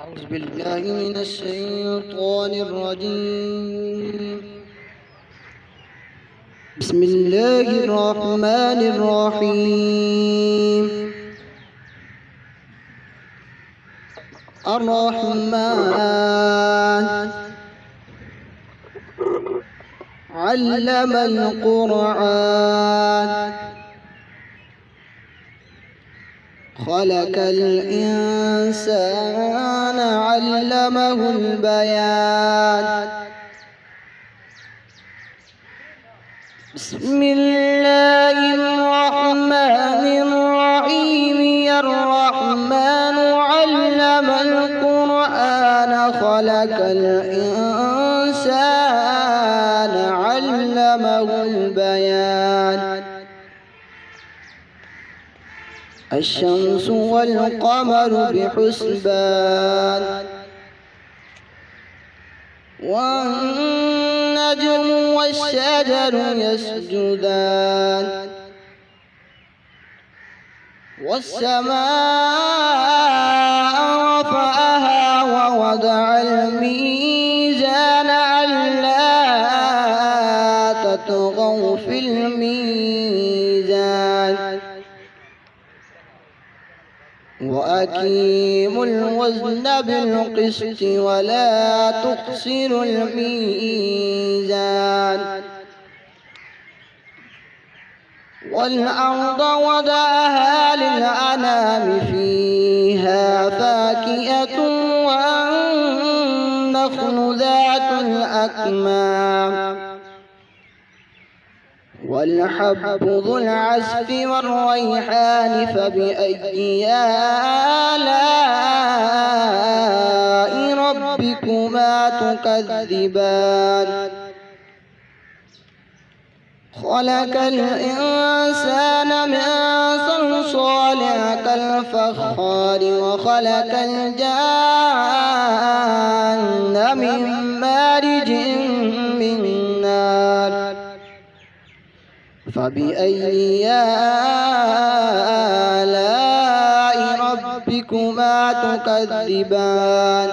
أعوذ بالله من الشيطان الرجيم. بسم الله الرحمن الرحيم. الرحمن علم القرآن خلق الإنسان علمه البيان. بسم الله الرحمن الرحيم. الرحمن علم القرآن خلق الإنسان علمه البيان. الشمس والقمر بحسبان والنجم والشجر يسجدان والسماء رفعها ووضع الميزان ألا تطغوا في الميزان وأقيموا الوزن بالقسط ولا تخسروا الميزان. والأرض وضعها للأنام فيها فاكهة والنخل ذات الأكمام والحب ذو العصف والريحان فبأي آلاء ربكما تكذبان. خلق الإنسان من صلصال كالفخار وخلق الجان من مارج من نار فبأي آلاء ربكما تكذبان.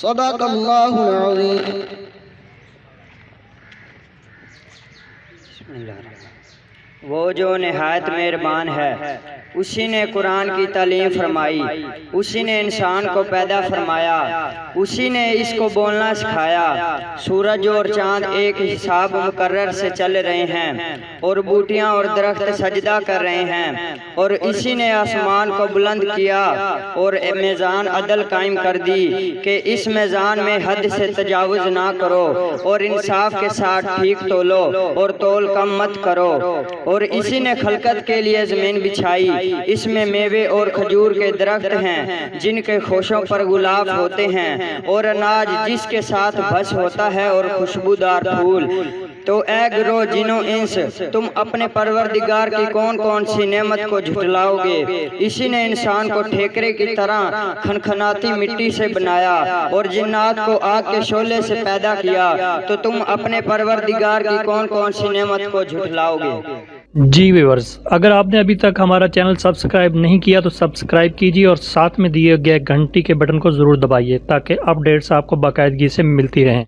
صدق الله العظيم. वो जो निहायत मेहरबान है, उसी ने कुरान की तालीम फरमाई, उसी ने इंसान को पैदा फरमाया, उसी ने इसको बोलना सिखाया। सूरज और चांद एक हिसाब मुकर्रर से चल रहे हैं और बूटियां और दरख्त सजदा कर रहे हैं। और इसी ने आसमान को बुलंद किया और मीज़ान अदल कायम कर दी कि इस मीज़ान में हद से तजावुज़ ना करो और इंसाफ के साथ ठीक तोलो और तोल कम मत करो। और इसी ने खलकत के लिए ज़मीन बिछाई, इसमें मेवे और खजूर के दरख्त हैं जिनके खोशों पर गुलाब होते हैं और अनाज जिसके साथ भस होता है और खुशबूदार फूल। तो ऐ गिरोह जिनो इंस, तुम अपने परवरदिगार की कौन कौन सी नेमत को झुठलाओगे। इसी ने इंसान को ठेकरे की तरह खनखनाती मिट्टी से बनाया और जिन्नात को आग के शोले से पैदा किया। तो तुम अपने परवरदिगार की कौन कौन सी नेमत को झुठलाओगे। जी व्यूअर्स, अगर आपने अभी तक हमारा चैनल सब्सक्राइब नहीं किया तो सब्सक्राइब कीजिए और साथ में दिए गए घंटी के बटन को ज़रूर दबाइए ताकि अपडेट्स आपको बाकायदगी से मिलती रहें।